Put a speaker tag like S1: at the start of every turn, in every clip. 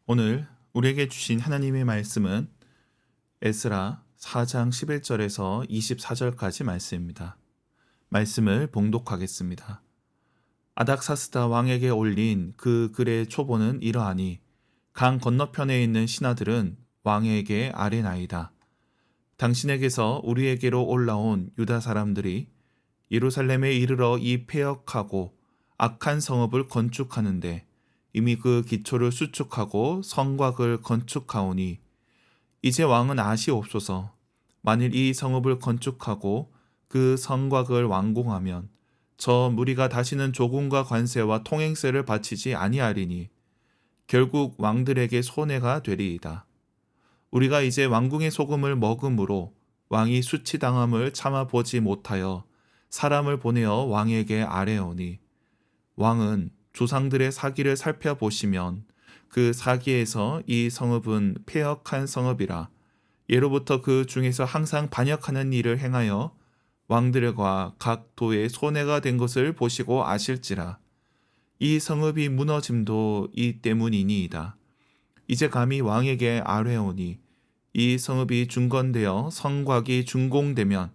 S1: 오늘 우리에게 주신 하나님의 말씀은 에스라 4장 11절에서 24절까지 말씀입니다. 말씀을 봉독하겠습니다. 아닥사스다 왕에게 올린 그 글의 초본은 이러하니 강 건너편에 있는 신하들은 왕에게 아뢰나이다. 당신에게서 우리에게로 올라온 유다 사람들이 예루살렘에 이르러 이 패역하고 악한 성읍을 건축하는데 이미 그 기초를 수축하고 성곽을 건축하오니 이제 왕은 아시옵소서. 만일 이 성읍을 건축하고 그 성곽을 완공하면 저 무리가 다시는 조공과 관세와 통행세를 바치지 아니하리니 결국 왕들에게 손해가 되리이다. 우리가 이제 왕궁의 소금을 먹음으로 왕이 수치당함을 참아보지 못하여 사람을 보내어 왕에게 아뢰오니 왕은 조상들의 사기를 살펴보시면 그 사기에서 이 성읍은 패역한 성읍이라 예로부터 그 중에서 항상 반역하는 일을 행하여 왕들과 각 도에 손해가 된 것을 보시고 아실지라 이 성읍이 무너짐도 이 때문이니이다. 이제 감히 왕에게 아뢰오니 이 성읍이 중건되어 성곽이 준공되면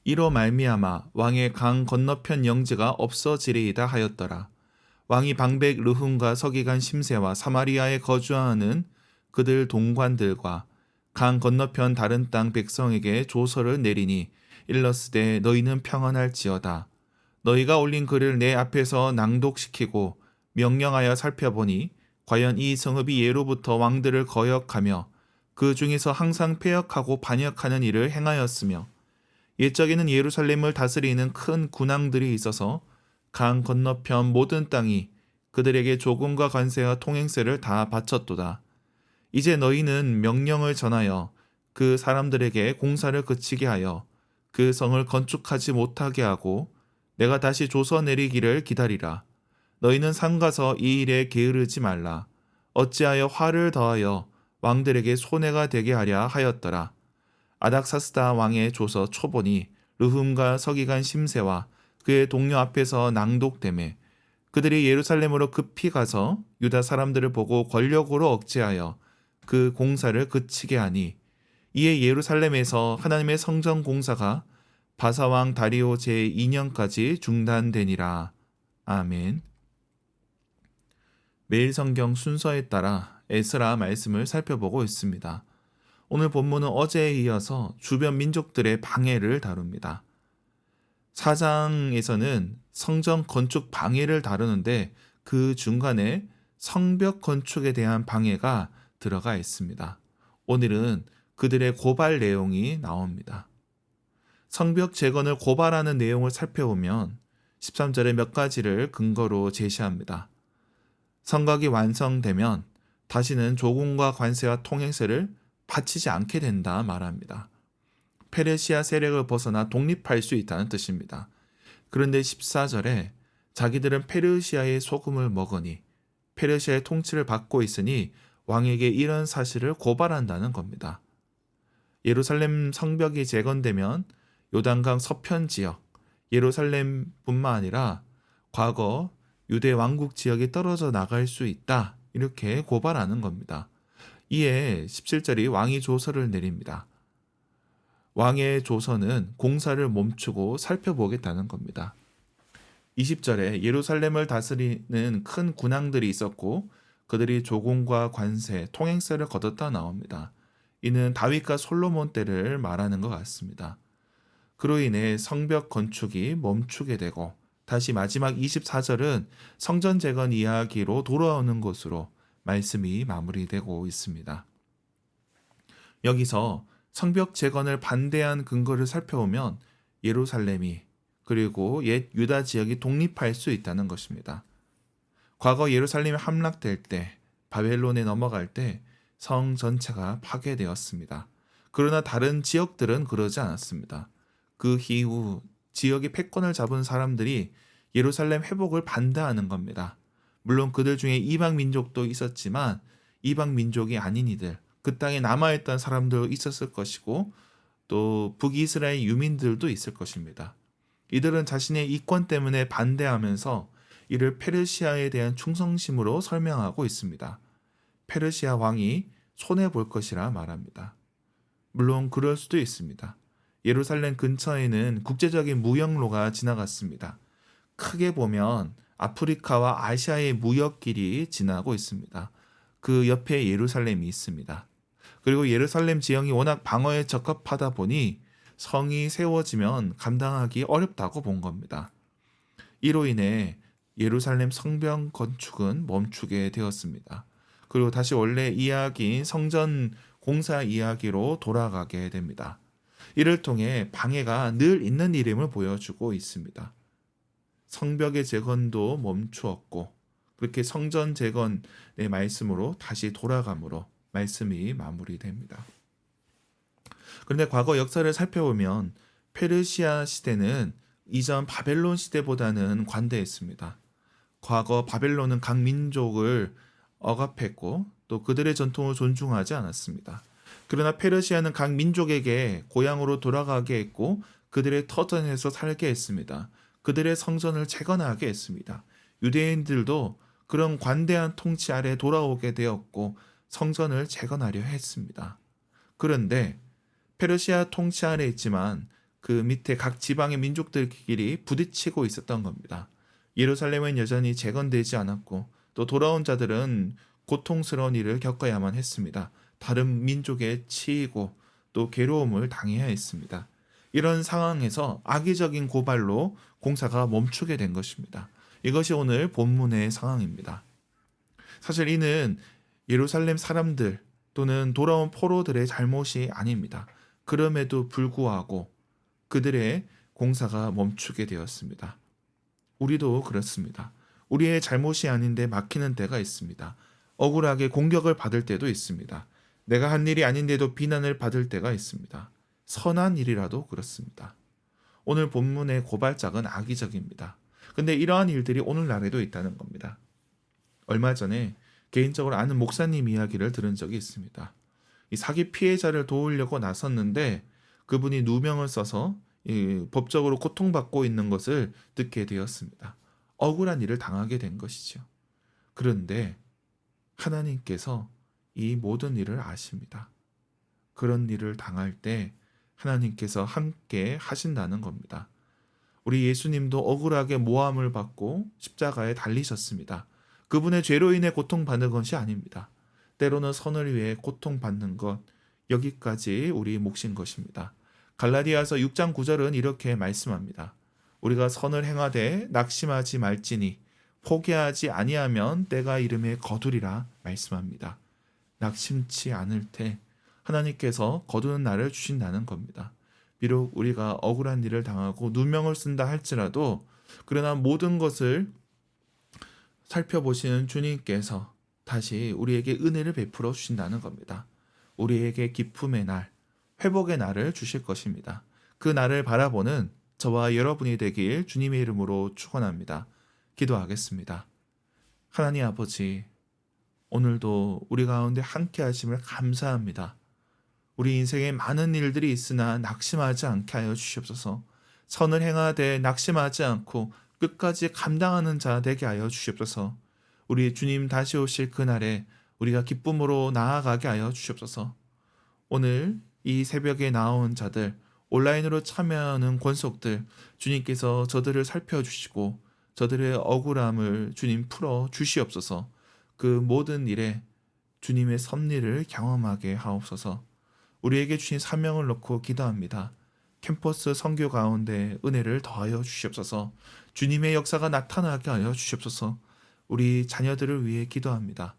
S1: 이로 말미암아 왕의 강 건너편 영지가 없어지리이다 하였더라. 왕이 방백 르훔과 서기관 심세와 사마리아에 거주하는 그들 동관들과 강 건너편 다른 땅 백성에게 조서를 내리니 일러스되 너희는 평안할지어다. 너희가 올린 글을 내 앞에서 낭독시키고 명령하여 살펴보니 과연 이 성읍이 예로부터 왕들을 거역하며 그 중에서 항상 패역하고 반역하는 일을 행하였으며 옛적에는 예루살렘을 다스리는 큰 군왕들이 있어서 강 건너편 모든 땅이 그들에게 조공과 관세와 통행세를 다 바쳤도다. 이제 너희는 명령을 전하여 그 사람들에게 공사를 그치게 하여 그 성을 건축하지 못하게 하고 내가 다시 조서 내리기를 기다리라. 너희는 삼가서 이 일에 게으르지 말라. 어찌하여 화를 더하여 왕들에게 손해가 되게 하랴 하였더라. 아닥사스다 왕의 조서 초본이 르훔과 서기관 심세와 그의 동료 앞에서 낭독되매 그들이 예루살렘으로 급히 가서 유다 사람들을 보고 권력으로 억제하여 그 공사를 그치게 하니 이에 예루살렘에서 하나님의 성전 공사가 바사왕 다리오 제2년까지 중단되니라. 아멘. 매일 성경 순서에 따라 에스라 말씀을 살펴보고 있습니다. 오늘 본문은 어제에 이어서 주변 민족들의 방해를 다룹니다. 4장에서는 성전 건축 방해를 다루는데 그 중간에 성벽 건축에 대한 방해가 들어가 있습니다. 오늘은 그들의 고발 내용이 나옵니다. 성벽 재건을 고발하는 내용을 살펴보면 13절에 몇 가지를 근거로 제시합니다. 성곽이 완성되면 다시는 조공과 관세와 통행세를 바치지 않게 된다 말합니다. 페르시아 세력을 벗어나 독립할 수 있다는 뜻입니다. 그런데 14절에 자기들은 페르시아의 소금을 먹으니 페르시아의 통치를 받고 있으니 왕에게 이런 사실을 고발한다는 겁니다. 예루살렘 성벽이 재건되면 요단강 서편 지역, 예루살렘뿐만 아니라 과거 유대 왕국 지역이 떨어져 나갈 수 있다. 이렇게 고발하는 겁니다. 이에 17절이 왕이 조서를 내립니다. 왕의 조서는 공사를 멈추고 살펴보겠다는 겁니다. 20절에 예루살렘을 다스리는 큰 군왕들이 있었고 그들이 조공과 관세, 통행세를 거뒀다 나옵니다. 이는 다윗과 솔로몬 때를 말하는 것 같습니다. 그로 인해 성벽 건축이 멈추게 되고 다시 마지막 24절은 성전 재건 이야기로 돌아오는 것으로 말씀이 마무리되고 있습니다. 여기서 성벽 재건을 반대한 근거를 살펴보면 예루살렘이 그리고 옛 유다 지역이 독립할 수 있다는 것입니다. 과거 예루살렘이 함락될 때 바벨론에 넘어갈 때 성 전체가 파괴되었습니다. 그러나 다른 지역들은 그러지 않았습니다. 그 이후 지역의 패권을 잡은 사람들이 예루살렘 회복을 반대하는 겁니다. 물론 그들 중에 이방 민족도 있었지만 이방 민족이 아닌 이들, 그 땅에 남아있던 사람도 있었을 것이고 또 북이스라엘 유민들도 있을 것입니다. 이들은 자신의 이권 때문에 반대하면서 이를 페르시아에 대한 충성심으로 설명하고 있습니다. 페르시아 왕이 손해볼 것이라 말합니다. 물론 그럴 수도 있습니다. 예루살렘 근처에는 국제적인 무역로가 지나갔습니다. 크게 보면 아프리카와 아시아의 무역길이 지나고 있습니다. 그 옆에 예루살렘이 있습니다. 그리고 예루살렘 지형이 워낙 방어에 적합하다 보니 성이 세워지면 감당하기 어렵다고 본 겁니다. 이로 인해 예루살렘 성벽 건축은 멈추게 되었습니다. 그리고 다시 원래 이야기인 성전 공사 이야기로 돌아가게 됩니다. 이를 통해 방해가 늘 있는 이름을 보여주고 있습니다. 성벽의 재건도 멈추었고 그렇게 성전 재건의 말씀으로 다시 돌아감으로 말씀이 마무리됩니다. 그런데 과거 역사를 살펴보면 페르시아 시대는 이전 바벨론 시대보다는 관대했습니다. 과거 바벨론은 각 민족을 억압했고 또 그들의 전통을 존중하지 않았습니다. 그러나 페르시아는 각 민족에게 고향으로 돌아가게 했고 그들의 터전에서 살게 했습니다. 그들의 성전을 재건하게 했습니다. 유대인들도 그런 관대한 통치 아래 돌아오게 되었고 성전을 재건하려 했습니다. 그런데 페르시아 통치 아래 있지만 그 밑에 각 지방의 민족들끼리 부딪히고 있었던 겁니다. 예루살렘은 여전히 재건되지 않았고 또 돌아온 자들은 고통스러운 일을 겪어야만 했습니다. 다른 민족에 치이고 또 괴로움을 당해야 했습니다. 이런 상황에서 악의적인 고발로 공사가 멈추게 된 것입니다. 이것이 오늘 본문의 상황입니다. 사실 이는 예루살렘 사람들 또는 돌아온 포로들의 잘못이 아닙니다. 그럼에도 불구하고 그들의 공사가 멈추게 되었습니다. 우리도 그렇습니다. 우리의 잘못이 아닌데 막히는 때가 있습니다. 억울하게 공격을 받을 때도 있습니다. 내가 한 일이 아닌데도 비난을 받을 때가 있습니다. 선한 일이라도 그렇습니다. 오늘 본문의 고발장은 악의적입니다. 근데 이러한 일들이 오늘날에도 있다는 겁니다. 얼마 전에 개인적으로 아는 목사님 이야기를 들은 적이 있습니다. 이 사기 피해자를 도우려고 나섰는데 그분이 누명을 써서 법적으로 고통받고 있는 것을 듣게 되었습니다. 억울한 일을 당하게 된 것이죠. 그런데 하나님께서 이 모든 일을 아십니다. 그런 일을 당할 때 하나님께서 함께 하신다는 겁니다. 우리 예수님도 억울하게 모함을 받고 십자가에 달리셨습니다. 그분의 죄로 인해 고통받는 것이 아닙니다. 때로는 선을 위해 고통받는 것, 여기까지 우리 몫인 것입니다. 갈라디아서 6장 9절은 이렇게 말씀합니다. 우리가 선을 행하되 낙심하지 말지니 포기하지 아니하면 때가 이름에 거두리라 말씀합니다. 낙심치 않을 때 하나님께서 거두는 날을 주신다는 겁니다. 비록 우리가 억울한 일을 당하고 누명을 쓴다 할지라도 그러나 모든 것을 살펴보시는 주님께서 다시 우리에게 은혜를 베풀어 주신다는 겁니다. 우리에게 기쁨의 날, 회복의 날을 주실 것입니다. 그 날을 바라보는 저와 여러분이 되길 주님의 이름으로 축원합니다. 기도하겠습니다. 하나님 아버지, 오늘도 우리 가운데 함께 하심을 감사합니다. 우리 인생에 많은 일들이 있으나 낙심하지 않게 하여 주시옵소서. 선을 행하되 낙심하지 않고 끝까지 감당하는 자 되게 하여 주시옵소서. 우리 주님 다시 오실 그날에 우리가 기쁨으로 나아가게 하여 주시옵소서. 오늘 이 새벽에 나온 자들, 온라인으로 참여하는 권속들, 주님께서 저들을 살펴주시고 저들의 억울함을 주님 풀어 주시옵소서. 그 모든 일에 주님의 섭리를 경험하게 하옵소서. 우리에게 주신 사명을 놓고 기도합니다. 캠퍼스 선교 가운데 은혜를 더하여 주시옵소서. 주님의 역사가 나타나게 하여 주시옵소서. 우리 자녀들을 위해 기도합니다.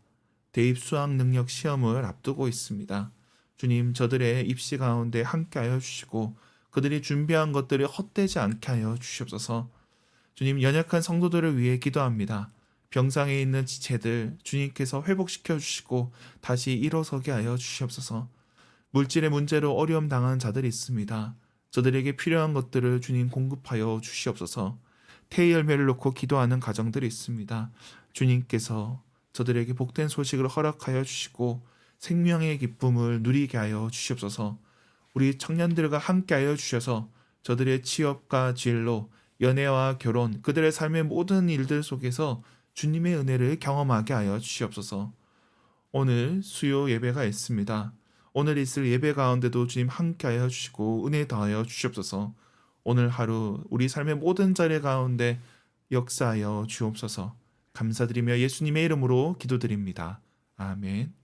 S1: 대입 수학 능력 시험을 앞두고 있습니다. 주님, 저들의 입시 가운데 함께하여 주시고 그들이 준비한 것들이 헛되지 않게 하여 주시옵소서. 주님, 연약한 성도들을 위해 기도합니다. 병상에 있는 지체들 주님께서 회복시켜 주시고 다시 일어서게 하여 주시옵소서. 물질의 문제로 어려움 당하는 자들이 있습니다. 저들에게 필요한 것들을 주님 공급하여 주시옵소서. 태의 열매를 놓고 기도하는 가정들이 있습니다. 주님께서 저들에게 복된 소식을 허락하여 주시고 생명의 기쁨을 누리게 하여 주시옵소서. 우리 청년들과 함께하여 주셔서 저들의 취업과 진로, 연애와 결혼, 그들의 삶의 모든 일들 속에서 주님의 은혜를 경험하게 하여 주시옵소서. 오늘 수요 예배가 있습니다. 오늘 있을 예배 가운데도 주님 함께하여 주시고 은혜 더하여 주시옵소서. 오늘 하루 우리 삶의 모든 자리 가운데 역사하여 주옵소서. 감사드리며 예수님의 이름으로 기도드립니다. 아멘.